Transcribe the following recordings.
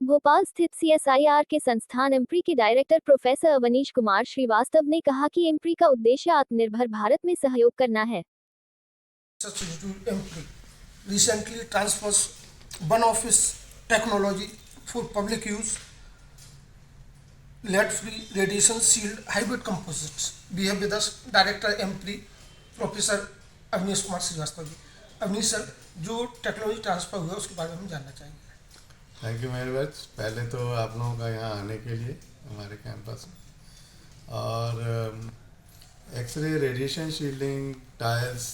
भोपाल स्थित CSIR के संस्थान एम्प्री के डायरेक्टर प्रोफेसर अवनीश कुमार श्रीवास्तव ने कहा कि एम्प्री का उद्देश्य आत्मनिर्भर भारत में सहयोग करना है। Recently transfers one of its technology for public use, lead-free radiation shield hybrid composites. We have with us Director AMPRI professor Avnish Kumar Srivastava ji. Avnish sir, जो टेक्नोलॉजी ट्रांसफर हुआ उसके बारे में हम जानना चाहेंगे। थैंक यू मेरे बच्च। पहले तो आप लोगों का यहाँ आने के लिए हमारे कैंपस में, और X ray radiation shielding tiles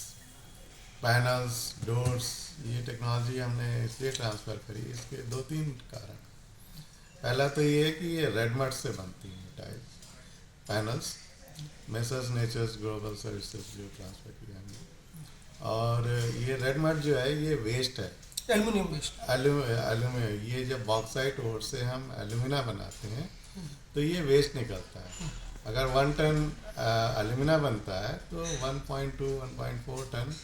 panels doors ये टेक्नोलॉजी हमने इसलिए ट्रांसफ़र करी। इसके दो तीन कारण। पहला तो ये है कि ये रेड मड से बनती हैं tiles panels, messrs nature's global services जो ट्रांसफ़र किया हमने। और ये रेड मड जो है ये वेस्ट है, एल्यूमिनियम वेस्ट। एल्यूमिनियम, ये जब बॉक्साइट ओर से हम एल्यूमिना बनाते हैं तो ये वेस्ट निकलता है। अगर 1 टन एल्यूमिना बनता है तो 1.2 1.4 टन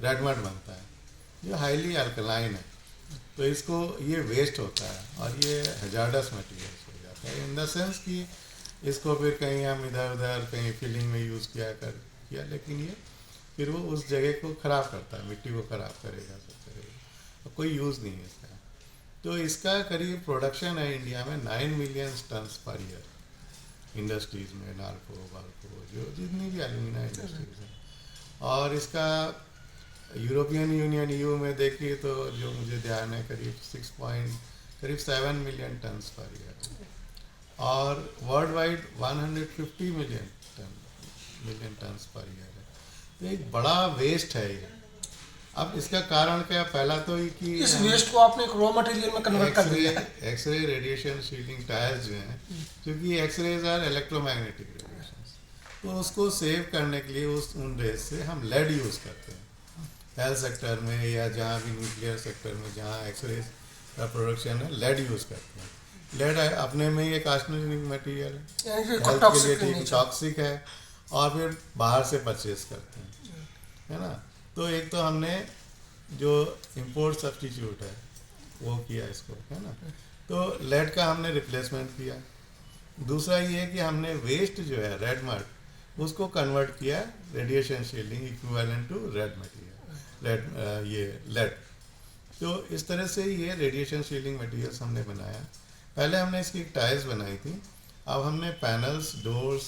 रेड मड बनता है, जो हाईली अल्कलाइन है। तो इसको ये वेस्ट होता है और ये हजार्डस मटेरियल्स हो जाता है, इन द सेंस कि इसको फिर कहीं हम इधर उधर कहीं फिलिंग में यूज़ किया, लेकिन ये फिर वो उस जगह को ख़राब करता है, मिट्टी को ख़राब करेगा, सब करेगा, और कोई यूज़ नहीं है इसका। तो इसका करीब प्रोडक्शन है इंडिया में 9 million turns per year industries में, नाल्को वाल्को जो जितनी भी एल्यूमिना इंडस्ट्रीज़ हैं। और इसका यूरोपियन यूनियन EU में देखिए तो जो मुझे ध्यान है करीब 7 मिलियन टन्स पर ईयर, और world wide 150 million turns per year है। तो एक बड़ा वेस्ट है ये। अब इसका कारण क्या? पहला तो ये कि इस वेस्ट को आपने एक रॉ मटेरियल में कन्वर्ट कर दिया है। एक्सरे रेडिएशन शील्डिंग टायर्स जो हैं, क्योंकि एक्सरेज आर इलेक्ट्रोमैग्नेटिक रेडिएशन, तो उसको सेव करने के लिए उन रेज से हम लेड यूज़ करते हैं हेल्थ सेक्टर में, या जहाँ भी न्यूक्लियर सेक्टर में जहाँ एक्सरेज का प्रोडक्शन है, लेड यूज़ करते हैं। लेड अपने में ही एक कार्सिनोजेनिक मटेरियल है, हेल्थ के लिए ठीक टॉक्सिक है, और फिर बाहर से परचेज करते हैं, है ना। तो एक तो हमने जो इंपोर्ट सब्स्टिट्यूट है वो किया इसको, है ना। तो लेड का हमने रिप्लेसमेंट किया। दूसरा ये है कि हमने वेस्ट जो है रेड मड उसको कन्वर्ट किया radiation shielding equivalent to red material, lead. तो इस तरह से ये रेडिएशन शील्डिंग मटेरियल्स हमने बनाया। पहले हमने इसकी टाइल्स बनाई थी, अब हमने पैनल्स डोर्स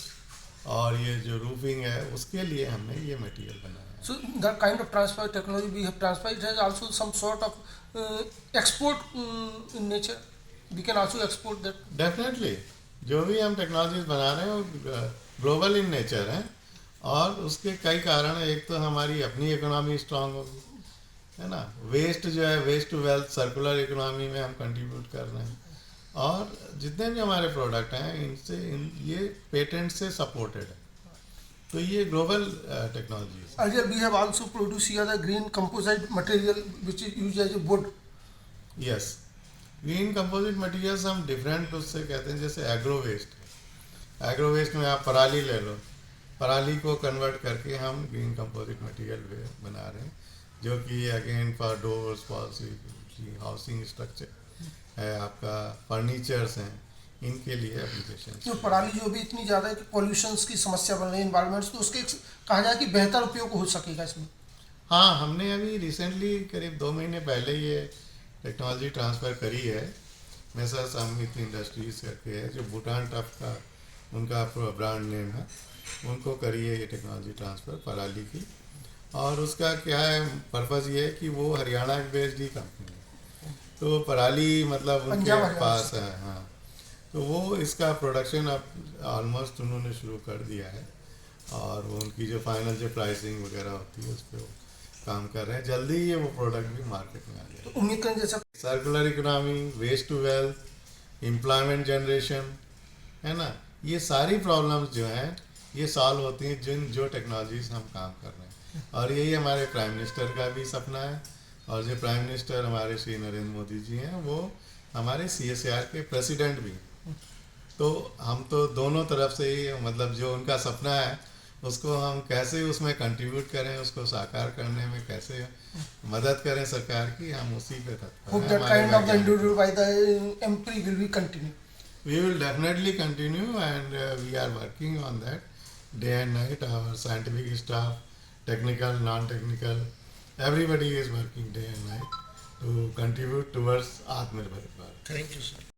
और ये जो रूफिंग है उसके लिए हमने ये मटेरियल बनाया। So the kind of transfer technology we have transferred, it has also some sort of export in nature. We can also export that. Definitely, जो भी हम टेक्नोलॉजीज बना रहे हैं वो ग्लोबल इन नेचर हैं, और उसके कई कारण हैं। एक तो हमारी अपनी इकोनॉमी स्ट्रांग होगी, है ना। वेस्ट जो है waste to wealth circular economy में हम कंट्रीब्यूट कर रहे हैं, और जितने भी हमारे प्रोडक्ट हैं ये पेटेंट से सपोर्टेड है। तो ये ग्लोबल टेक्नोलॉजी है। Earlier we have also produced here the green composite material which is used as a wood. Yes, green composite materials हम डिफरेंट उससे कहते हैं, जैसे एग्रो वेस्ट। एग्रो वेस्ट में आप पराली ले लो, पराली को कन्वर्ट करके हम ग्रीन कंपोजिट मटेरियल बना रहे हैं, जो कि again for doors, walls, housing structure है, आपका फर्नीचर्स हैं, इनके लिए एप्लीकेशन। जो पराली जो भी इतनी ज़्यादा है कि पॉल्यूशंस की समस्या बन रही है इन्वायरमेंट्स, तो उसके कहा जाए कि बेहतर उपयोग हो सकेगा इसमें। हाँ, हमने अभी रिसेंटली करीब 2 महीने पहले ये टेक्नोलॉजी ट्रांसफ़र करी है। मेसर्स अमित इंडस्ट्रीज करके है, जो भूटान टफ का उनका ब्रांड नेम है, उनको करी है ये टेक्नोलॉजी ट्रांसफ़र पराली की। और उसका क्या है पर्पज़ ये है कि वो हरियाणा बेस्ड ही कंपनी है, तो पराली मतलब उनके पास है। हाँ, तो वो इसका प्रोडक्शन अब ऑलमोस्ट उन्होंने शुरू कर दिया है, और वो उनकी जो फाइनल जो प्राइसिंग वगैरह होती है उस पर वो काम कर रहे हैं। जल्दी ही ये वो प्रोडक्ट भी मार्केट में आ जाएगा। तो उम्मीद करें जैसा circular economy, waste to wealth, employment generation, है ना, ये सारी प्रॉब्लम्स जो हैं ये सॉल्व होती हैं जो टेक्नोलॉजीज हम काम कर रहे हैं। और यही हमारे प्राइम मिनिस्टर का भी सपना है, और जो प्राइम मिनिस्टर हमारे श्री नरेंद्र मोदी जी हैं वो हमारे CSIR के प्रेसिडेंट भी हैं। तो हम तो दोनों तरफ से ही, मतलब जो उनका सपना है उसको हम कैसे उसमें कंट्रीब्यूट करें, उसको साकार करने में कैसे मदद करें सरकार की, हम उसी पे तत्पर Hope हैं। that हमारे kind of the वैज्ञानिक individual by the MPRI will be continued. We will definitely continue, and we are working on that day and night. Our scientific staff, technical, non-technical, everybody is working day and night to contribute towards Atmanirbhar Bharat. Thank you, sir.